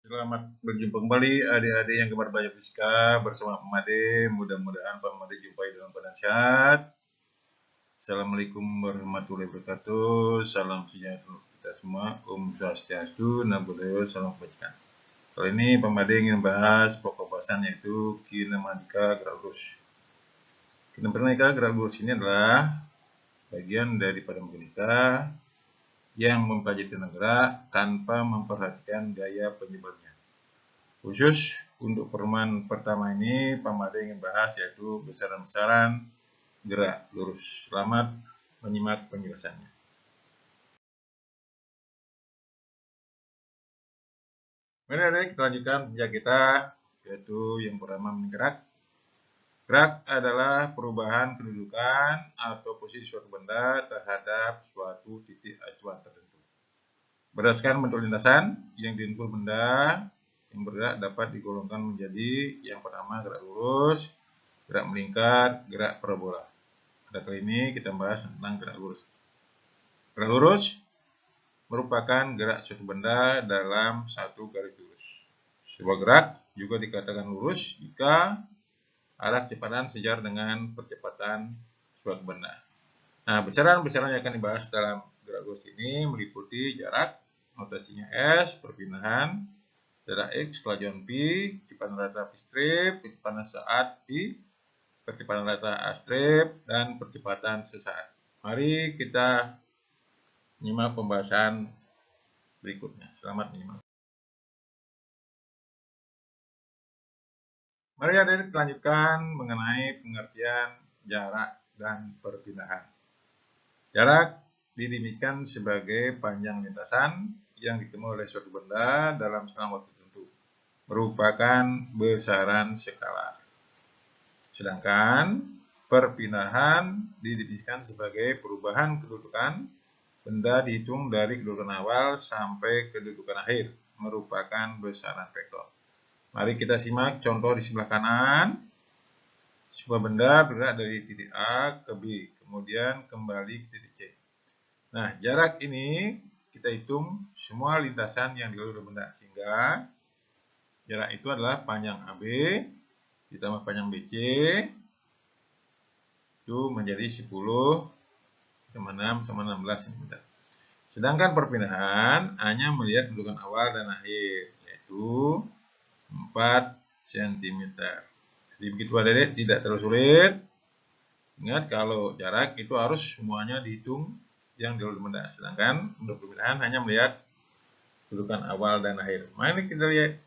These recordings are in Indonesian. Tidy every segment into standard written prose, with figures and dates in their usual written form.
Selamat berjumpa kembali adik-adik yang gemar belajar fisika bersama Pak Made. Mudah-mudahan Pak Made jumpai dalam keadaan sehat. Assalamualaikum warahmatullahi wabarakatuh. Salam sejahtera untuk kita semua. Om Swastiastu, Namo Buddhaya, salam kebajikan. Kali ini Pak Made ingin membahas pokok bahasan yaitu kinematika gerak lurus. Kinematika gerak lurus ini adalah bagian daripada mekanika yang mempelajari tenaga gerak tanpa memperhatikan gaya penyebarnya. Khusus untuk pertemuan pertama ini, Pak Made ingin bahas yaitu besaran-besaran gerak lurus. Selamat menyimak penjelasannya. Mari kita lanjutkan pelajaran kita, yaitu yang pertama gerak. Gerak adalah perubahan kedudukan atau posisi suatu benda terhadap suatu titik acuan tertentu. Berdasarkan bentuk lintasan yang ditempuh benda yang bergerak dapat digolongkan menjadi yang pertama gerak lurus, gerak melingkar, gerak parabola. Pada kali ini kita bahas tentang gerak lurus. Gerak lurus merupakan gerak suatu benda dalam satu garis lurus. Sebuah gerak juga dikatakan lurus jika arah kecepatan sejajar dengan percepatan suatu benda. Nah, besaran-besaran yang akan dibahas dalam gerak lurus ini meliputi jarak, notasinya S, perpindahan, jarak X, kelajuan P, kecepatan rata P strip, kecepatan saat P, percepatan rata A strip, dan percepatan sesaat. Mari kita menyimak pembahasan berikutnya. Selamat menyimak. Mari adik kita lanjutkan mengenai pengertian jarak dan perpindahan. Jarak didefinisikan sebagai panjang lintasan yang ditemui oleh suatu benda dalam selang waktu tertentu, merupakan besaran skalar. Sedangkan perpindahan didefinisikan sebagai perubahan kedudukan benda dihitung dari kedudukan awal sampai kedudukan akhir, merupakan besaran vektor. Mari kita simak contoh di sebelah kanan. Sebuah benda bergerak dari titik A ke B, kemudian kembali ke titik C. Nah, jarak ini kita hitung semua lintasan yang dilalui oleh benda, sehingga jarak itu adalah panjang AB ditambah panjang BC itu menjadi 10 sama 6 sama 16 cm. Sedangkan perpindahan hanya melihat kedudukan awal dan akhir, yaitu 4 cm. Jadi begitu adik-adik, tidak terlalu sulit. Ingat kalau jarak itu harus semuanya dihitung yang dilalui benda. Sedangkan untuk perpindahan hanya melihat kedudukan awal dan akhir. Mari kita lihat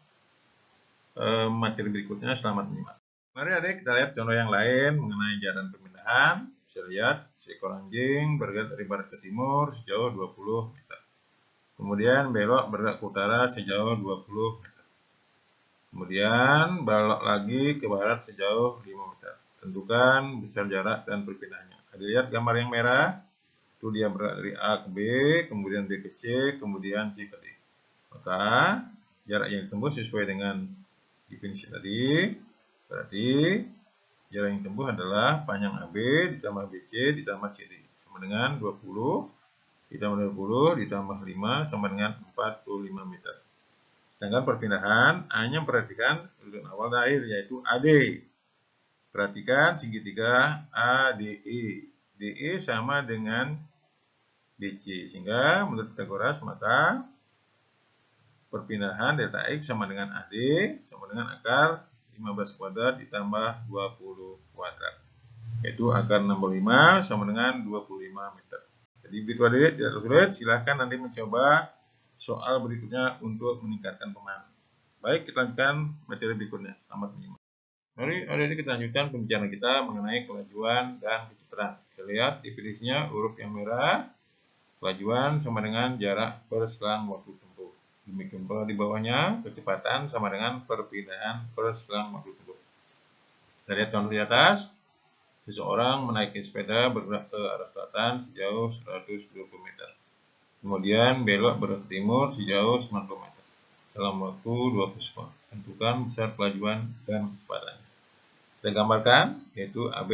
materi berikutnya. Selamat menyimak. Mari adik kita lihat contoh yang lain mengenai jalan perpindahan. Bisa lihat seekor anjing bergerak dari barat ke timur sejauh 20 meter. Kemudian belok bergerak ke utara sejauh 20 meter. Kemudian belok lagi ke barat sejauh 5 meter. Tentukan besar jarak dan perpindahannya. Ada lihat gambar yang merah? Itu dia bergerak dari A ke B, kemudian B ke C, kemudian C ke D. Maka jarak yang ditempuh sesuai dengan definisi tadi. Berarti jarak yang ditempuh adalah panjang AB ditambah BC ditambah CD sama dengan 20 ditambah 20 ditambah 5 sama dengan 45 meter. Sedangkan perpindahan hanya perhatikan kedudukan awal dan akhir, yaitu AD. Perhatikan segitiga ADE. DE sama dengan BC, sehingga menurut Pythagoras maka perpindahan delta X sama dengan AD sama dengan akar 15 kuadrat ditambah 20 kuadrat, yaitu akar 65 sama dengan 25 meter. Jadi begitu adik, tidak sulit. Silahkan nanti mencoba soal berikutnya untuk meningkatkan pemahaman. Baik, kita lanjutkan materi berikutnya. Selamat menyimak. Mari adik-adik kita lanjutkan pembicaraan kita mengenai kelajuan dan kecepatan. Kita lihat definisinya huruf yang merah. Kelajuan sama dengan jarak per selang waktu tempuh. Demikian pula di bawahnya, kecepatan sama dengan perpindahan per selang waktu tempuh. Kita lihat contoh di atas. Seseorang menaiki sepeda bergerak ke arah selatan sejauh 120 meter. Kemudian belok bergerak ke timur sejauh 90 meter. Dalam waktu 20 sekon. Tentukan besar kelajuan dan kecepatan. Kita gambarkan, yaitu AB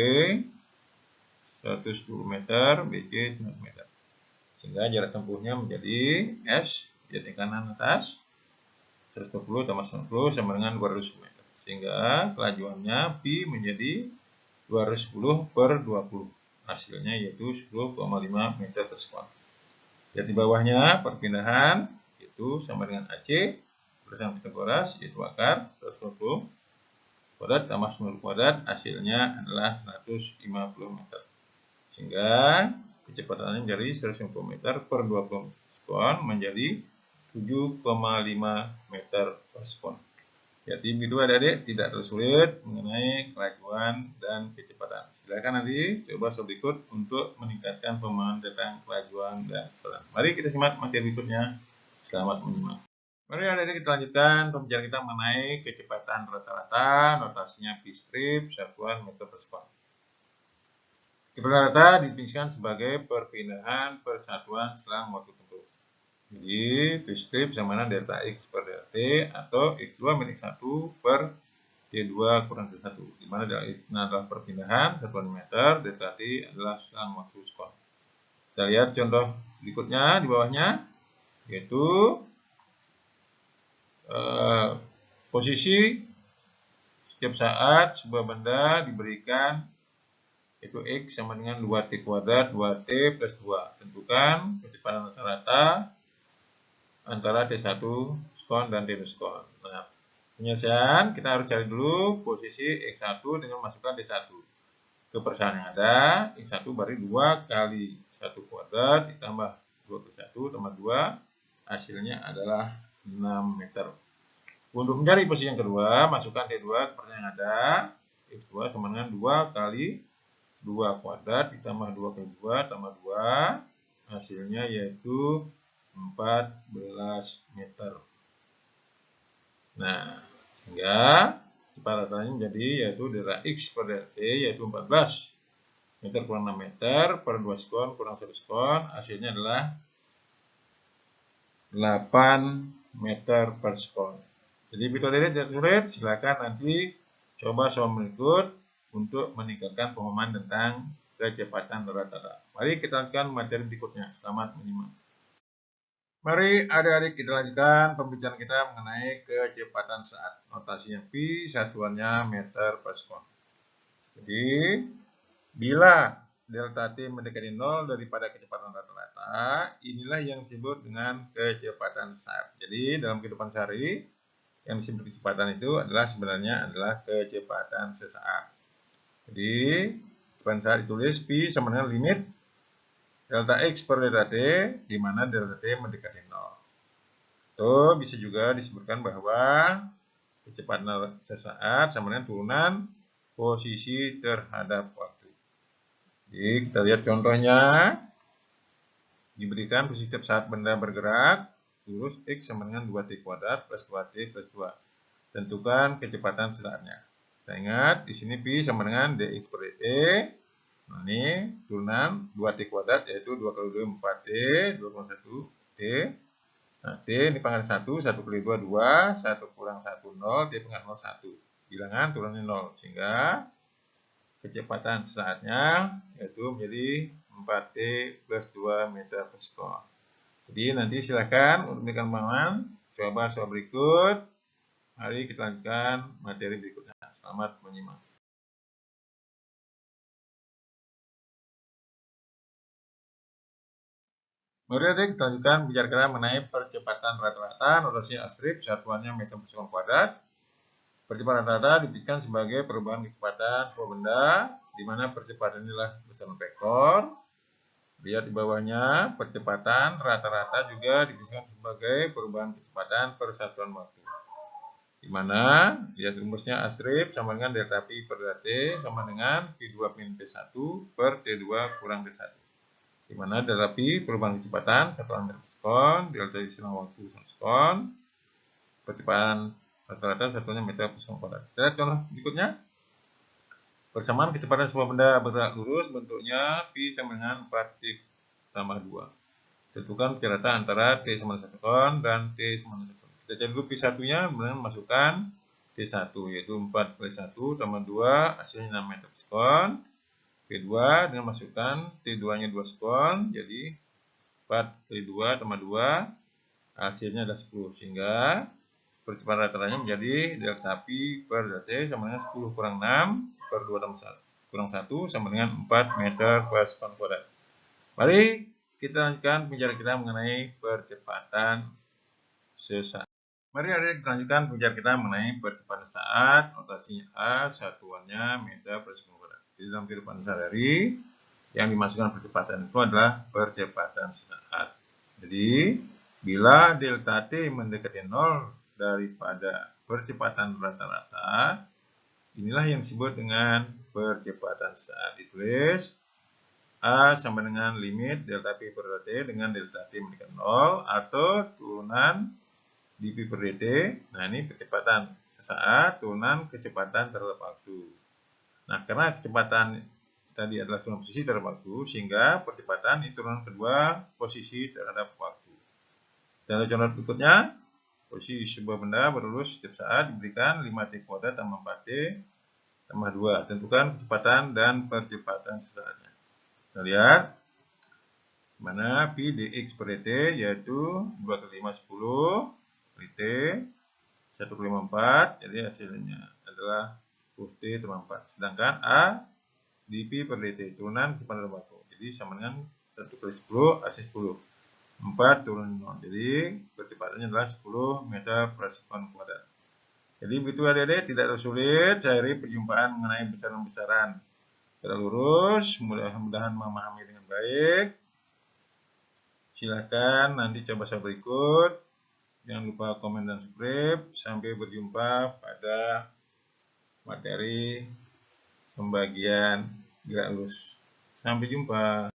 110 meter, BC 90 meter. Sehingga jarak tempuhnya menjadi S, jadi kanan atas, 120 tambah 90 sama dengan 200 meter. Sehingga kelajuannya pi menjadi 210 per 20. Hasilnya yaitu 10,5 meter per sekon. Lihat di bawahnya perpindahan itu sama dengan AC berdasarkan Pythagoras, yaitu akar 120 kuadrat tambah 90 kuadrat, hasilnya adalah 150 meter. Sehingga kecepatannya menjadi 150 meter per 20 sekon menjadi 7,5 meter per sekon. Jadi itu adik-adik tidak terlalu sulit mengenai kelajuan dan kecepatan. Silakan nanti coba soal berikut untuk meningkatkan pemahaman tentang kelajuan dan kecepatan. Mari kita simak materi berikutnya. Selamat menyimak. Mari adik-adik kita lanjutkan pembicaraan kita mengenai kecepatan rata-rata, notasinya pi strip, satuan meter per sekon. Kecepatan rata didefinisikan sebagai perpindahan persatuan selang waktu tertentu. Jadi, P strip sama dengan delta X per delta T atau X2 min X1 per T2 kurang T1. Di mana delta X adalah perpindahan satuan meter, delta T adalah selang waktu sekon. Kita lihat contoh berikutnya di bawahnya, yaitu posisi setiap saat sebuah benda diberikan yaitu X sama dengan 2T kuadrat, 2T plus 2. Tentukan kecepatan rata-rata antara T1 sekon dan T2 sekon. Nah, penyelesaian kita harus cari dulu posisi X1 dengan masukkan T1 ke persamaan yang ada. X1 berarti 2 kali 1 kuadrat ditambah 2 kali 1 tambah 2, hasilnya adalah 6 meter. Untuk mencari posisi yang kedua, masukkan T2 ke persamaan yang ada. X2 sama dengan 2 kali 2 kuadrat ditambah 2 kali 2 tambah 2, hasilnya yaitu 14 meter. Nah, sehingga kecepatan ratanya menjadi yaitu delta X per delta T yaitu 14 meter kurang 6 meter per 2 sekon kurang 1 sekon, hasilnya adalah 8 meter per sekon. Jadi video ini tidak sulit, silakan nanti coba soal berikut untuk meningkatkan pemahaman tentang kecepatan rata-rata. Mari kita lanjutkan materi berikutnya. Selamat menyimak. Mari adik-adik kita lanjutkan pembicaraan kita mengenai kecepatan saat. Notasinya pi, satuannya meter per sekon. Jadi, bila delta T mendekati 0 daripada kecepatan rata-rata, inilah yang disebut dengan kecepatan saat. Jadi, dalam kehidupan sehari, yang disebut kecepatan itu adalah sebenarnya adalah kecepatan sesaat. Jadi, kecepatan saat ditulis pi sama dengan limit delta X per delta T, di mana delta T mendekati 0. Atau bisa juga disebutkan bahwa kecepatan sesaat sama dengan turunan posisi terhadap waktu. Jadi kita lihat contohnya. Diberikan posisi setiap saat benda bergerak, lurus X sama dengan 2T kuadrat plus 2T plus 2. Tentukan kecepatan sesaatnya. Kita ingat, di sini pi sama dengan dx per dt. Nah, ini turunan 2T kuadrat, yaitu 2 kali 2, 4T, 2 kali 1, T. Nah, T ini pangkat 1, 1 kali 2, 2, 1 kurang 1, 0, T pangkat 0, 1. Bilangan turunnya 0, sehingga kecepatan sesaatnya yaitu menjadi 4T plus 2 meter per sekon. Jadi nanti silakan untuk memberikan pemahaman, coba soal berikut. Mari kita lanjutkan materi berikutnya. Selamat menyimak. Mari kita lanjutkan bicara mengenai percepatan rata-rata, notasinya strip, satuannya meter per sekon kuadrat. Percepatan rata-rata didefinisikan sebagai perubahan kecepatan sebuah benda, di mana percepatan inilah besaran vektor. Lihat di bawahnya, percepatan rata-rata juga didefinisikan sebagai perubahan kecepatan per satuan waktu. Di mana, lihat rumusnya A strip sama dengan delta P per delta T sama dengan P2 min T1 per T2 kurang T1. Di mana delta P perubahan kecepatan satuan meter per sekon, delta T selang waktu 1 sekon, percepatan rata-rata satuannya meter per sekon kuadrat. Kita lihat contoh berikutnya. Persamaan kecepatan sebuah benda bergerak lurus bentuknya P sama dengan 4T tambah 2. Tentukan kecepatan antara T sama dengan 1 sekon dan T sama dengan 1 sekon. Kita cari dulu P1-nya dengan masukkan T1, yaitu 4 kali 1 tambah 2, hasilnya 6 meter per sekon. P2 dengan masukkan T2-nya 2 sekon, jadi 4 kali 2 tambah 2, hasilnya adalah 10. Sehingga percepatan rata-ratanya menjadi delta Pi per delta T sama dengan 10 kurang 6 per 2 tambah 1 kurang 1 sama dengan 4 meter per sekon kuadrat. Mari kita lanjutkan pembicaraan kita mengenai percepatan sesaat. Mari adik lanjutkan pembicaraan kita mengenai percepatan saat. Notasinya A, satuannya meter per sekon kuadrat. Jadi dalam kehidupan sehari-hari yang dimasukkan percepatan itu adalah percepatan sesaat. Jadi bila delta T mendekati 0 daripada percepatan rata-rata, inilah yang disebut dengan percepatan sesaat. Ditulis A sama dengan limit delta P per delta T dengan delta T mendekati 0 atau turunan dP per dt. Nah, ini percepatan sesaat turunan kecepatan terhadap waktu. Nah, karena kecepatan tadi adalah turunan posisi terhadap waktu, sehingga percepatan itu turunan kedua posisi terhadap waktu. Kita lihat contoh berikutnya. Posisi sebuah benda berlurus setiap saat diberikan 5t kuadrat tambah 4t tambah 2. Tentukan kecepatan dan percepatan sesaatnya. Kita lihat mana pi dx per dt yaitu 2 kali 5 10 kali t 1,54, jadi hasilnya adalah 10t tambah 4. Sedangkan a dp per dt turunan kecepatan waktu, jadi sama dengan 1 kali 10 AC 10. 4 turun 0. Jadi percepatannya adalah 10 meter per sekon kuadrat. Jadi begitu adik-adik, tidak terlalu sulit. Saya hari perjumpaan mengenai besaran-besaran tegak lurus. Mudah-mudahan memahami dengan baik. Silakan nanti coba saya berikut. Jangan lupa komen dan subscribe. Sampai berjumpa pada materi pembagian tegak lurus. Sampai jumpa.